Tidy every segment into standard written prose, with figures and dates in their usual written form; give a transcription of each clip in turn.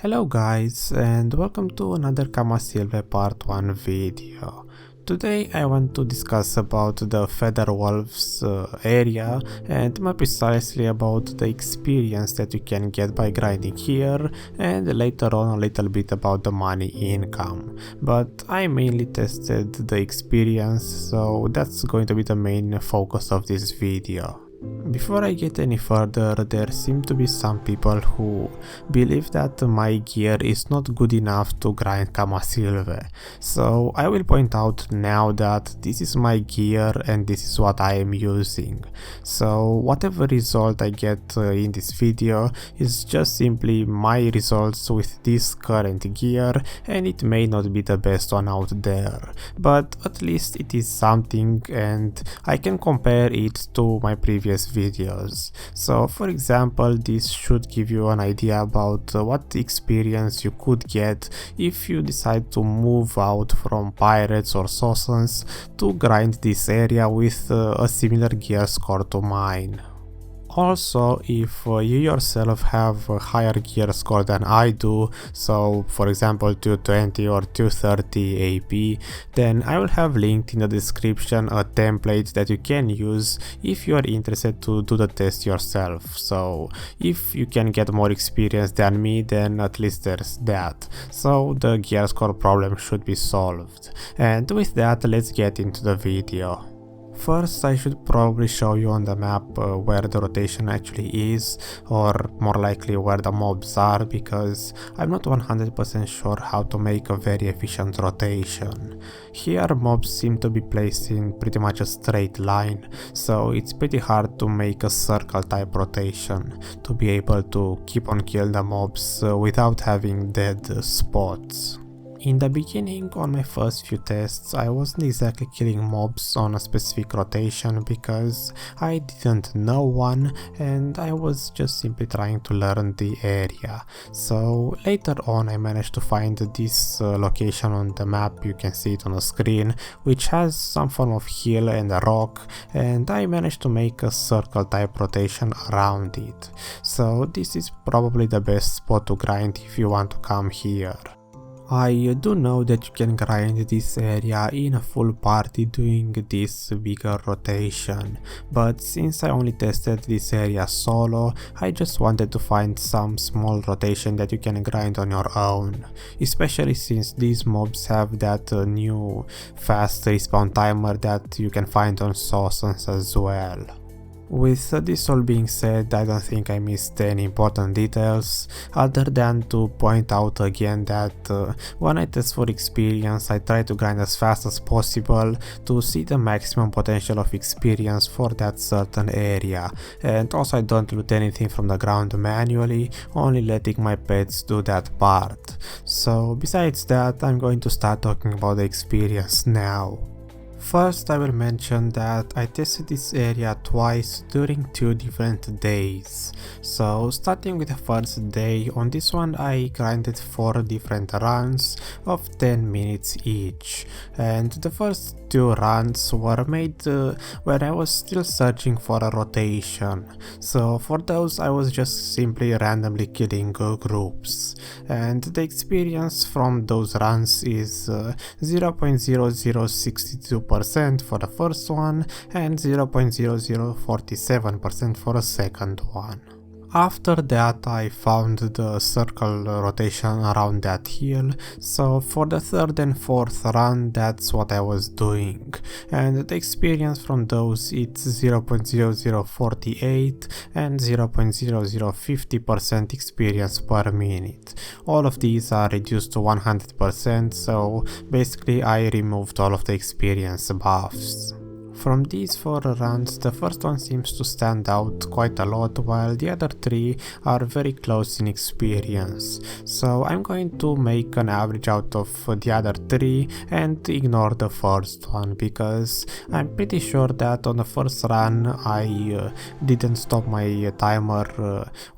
Hello guys, and welcome to another Kamasilve part 1 video. Today I want to discuss about the Feather Wolves area and more precisely about the experience that you can get by grinding here, and later on a little bit about the money income. But I mainly tested the experience, so that's going to be the main focus of this video. Before I get any further, there seem to be some people who believe that my gear is not good enough to grind Kamasilve. So I will point out now that this is my gear and this is what I am using. So whatever result I get in this video is just simply my results with this current gear, and it may not be the best one out there. But at least it is something and I can compare it to my previous videos. So for example, this should give you an idea about what experience you could get if you decide to move out from pirates or Sosans to grind this area with a similar gear score to mine. Also, if you yourself have a higher gear score than I do, so for example 220 or 230 AP, then I will have linked in the description a template that you can use if you are interested to do the test yourself. So if you can get more experience than me, then at least there's that. So the gear score problem should be solved. And with that, let's get into the video. First, I should probably show you on the map where the rotation actually is, or more likely where the mobs are, because I'm not 100% sure how to make a very efficient rotation. Here mobs seem to be placed in pretty much a straight line, so it's pretty hard to make a circle type rotation to be able to keep on killing the mobs without having dead spots. In the beginning, on my first few tests, I wasn't exactly killing mobs on a specific rotation because I didn't know one and I was just simply trying to learn the area. So later on I managed to find this location on the map, you can see it on the screen, which has some form of hill and a rock, and I managed to make a circle type rotation around it. So this is probably the best spot to grind if you want to come here. I do know that you can grind this area in a full party doing this bigger rotation, but since I only tested this area solo, I just wanted to find some small rotation that you can grind on your own, especially since these mobs have that new fast respawn timer that you can find on Sosans as well. With this all being said, I don't think I missed any important details, other than to point out again that when I test for experience, I try to grind as fast as possible to see the maximum potential of experience for that certain area, and also I don't loot anything from the ground manually, only letting my pets do that part. So besides that, I'm going to start talking about the experience now. First, I will mention that I tested this area twice during 2 different days. So starting with the first day, on this one I grinded 4 different runs of 10 minutes each, and the first 2 runs were made when I was still searching for a rotation. So for those I was just simply randomly killing groups, and the experience from those runs is 0.0062% for the first one and 0.0047% for the second one. After that I found the circle rotation around that hill, so for the third and fourth run that's what I was doing, and the experience from those it's 0.0048 and 0.0050% experience per minute. All of these are reduced to 100%, so basically I removed all of the experience buffs. From these 4 runs, the first one seems to stand out quite a lot, while the other 3 are very close in experience. So I'm going to make an average out of the other 3 and ignore the first one, because I'm pretty sure that on the first run I didn't stop my timer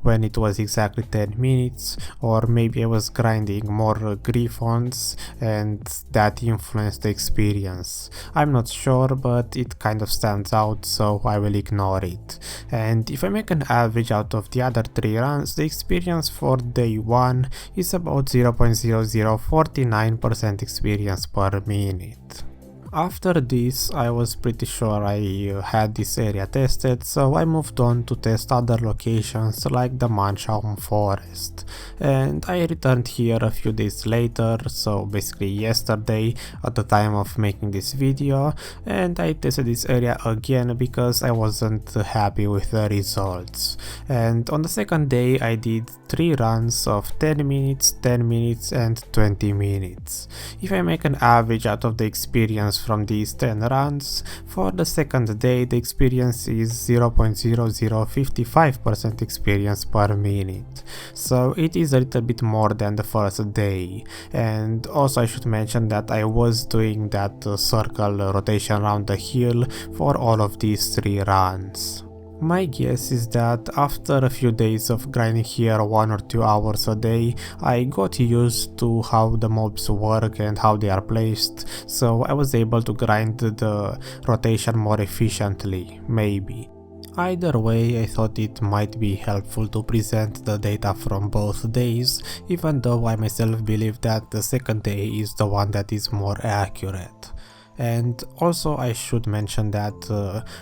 when it was exactly 10 minutes, or maybe I was grinding more griffons and that influenced the experience. I'm not sure, but it kind of stands out, so I will ignore it. And if I make an average out of the other 3 runs, the experience for day 1 is about 0.0049% experience per minute. After this, I was pretty sure I had this area tested, so I moved on to test other locations like the Manchaum forest. And I returned here a few days later, so basically yesterday at the time of making this video, and I tested this area again because I wasn't happy with the results. And on the second day I did 3 runs of 10 minutes, 10 minutes and 20 minutes. If I make an average out of the experience from these 10 runs, for the second day the experience is 0.0055% experience per minute, so it is a little bit more than the first day. And also I should mention that I was doing that circle rotation around the hill for all of these 3 runs. My guess is that after a few days of grinding here 1 or 2 hours a day, I got used to how the mobs work and how they are placed, so I was able to grind the rotation more efficiently, maybe. Either way, I thought it might be helpful to present the data from both days, even though I myself believe that the second day is the one that is more accurate. And also I should mention that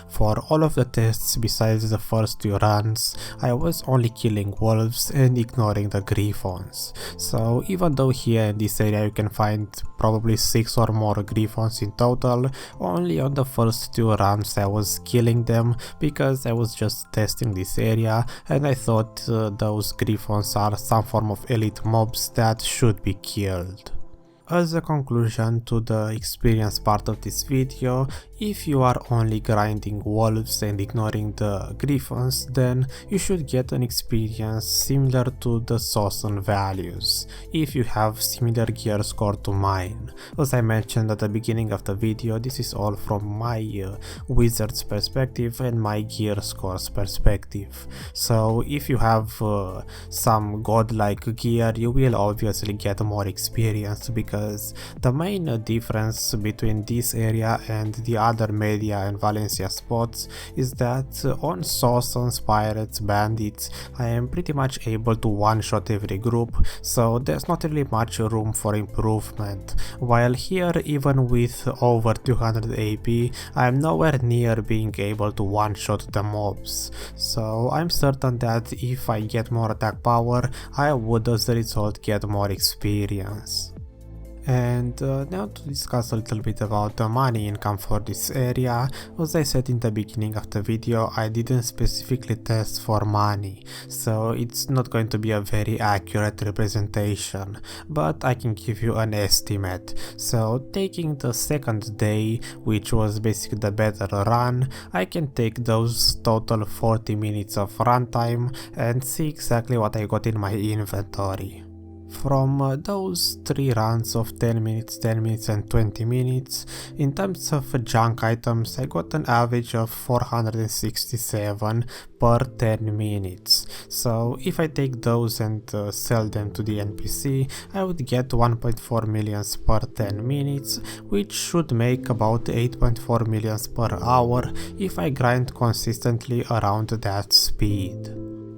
for all of the tests besides the first 2 runs, I was only killing wolves and ignoring the griffons. So even though here in this area you can find probably 6 or more griffons in total, only on the first 2 runs I was killing them because I was just testing this area and I thought those griffons are some form of elite mobs that should be killed. As a conclusion to the experience part of this video, if you are only grinding wolves and ignoring the griffons, then you should get an experience similar to the Sosan values, if you have similar gear score to mine. As I mentioned at the beginning of the video, this is all from my wizard's perspective and my gear scores perspective. So if you have some godlike gear, you will obviously get more experience because the main difference between this area and the other Media and Valencia spots is that on Sosans, Pirates, Bandits, I am pretty much able to one-shot every group, so there's not really much room for improvement, while here even with over 200 AP, I am nowhere near being able to one-shot the mobs, so I'm certain that if I get more attack power, I would as a result get more experience. And now to discuss a little bit about the money income for this area. As I said in the beginning of the video, I didn't specifically test for money, so it's not going to be a very accurate representation, but I can give you an estimate. So taking the second day, which was basically the better run, I can take those total 40 minutes of runtime and see exactly what I got in my inventory. From those 3 runs of 10 minutes, 10 minutes and 20 minutes, in terms of junk items, I got an average of 467 per 10 minutes. So if I take those and sell them to the NPC, I would get 1.4 millions per 10 minutes, which should make about 8.4 millions per hour if I grind consistently around that speed.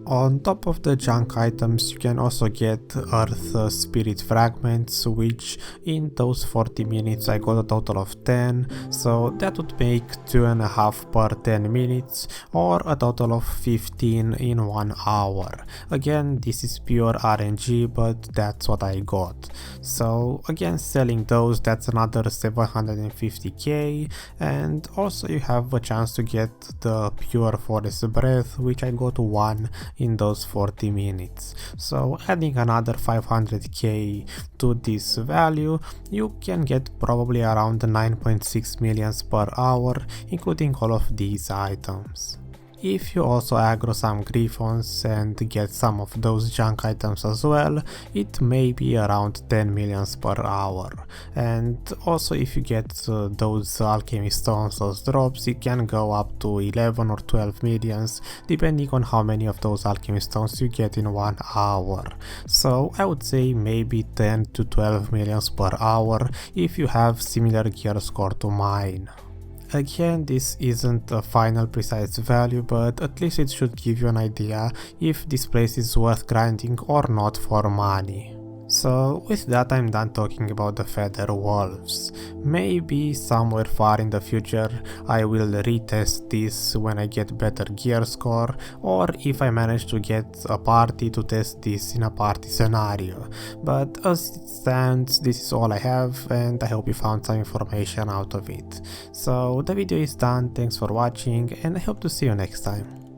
On top of the junk items, you can also get earth spirit fragments, which in those 40 minutes I got a total of 10, so that would make 2.5 per 10 minutes or a total of 15 in 1 hour. Again, this is pure RNG, but that's what I got. So again, selling those, that's another 750k, and also you have a chance to get the pure forest breath, which I got 1 in those 40 minutes. So adding another 500k to this value, you can get probably around 9.6 millions per hour, including all of these items. If you also aggro some griffons and get some of those junk items as well, it may be around 10 millions per hour. And also if you get those alchemy stones as drops, it can go up to 11 or 12 millions, depending on how many of those alchemy stones you get in 1 hour. So I would say maybe 10 to 12 millions per hour if you have similar gear score to mine. Again, this isn't a final precise value, but at least it should give you an idea if this place is worth grinding or not for money. So with that, I'm done talking about the feather wolves. Maybe somewhere far in the future I will retest this when I get better gear score, or if I manage to get a party to test this in a party scenario. But as it stands, this is all I have, and I hope you found some information out of it. So the video is done, thanks for watching, and I hope to see you next time.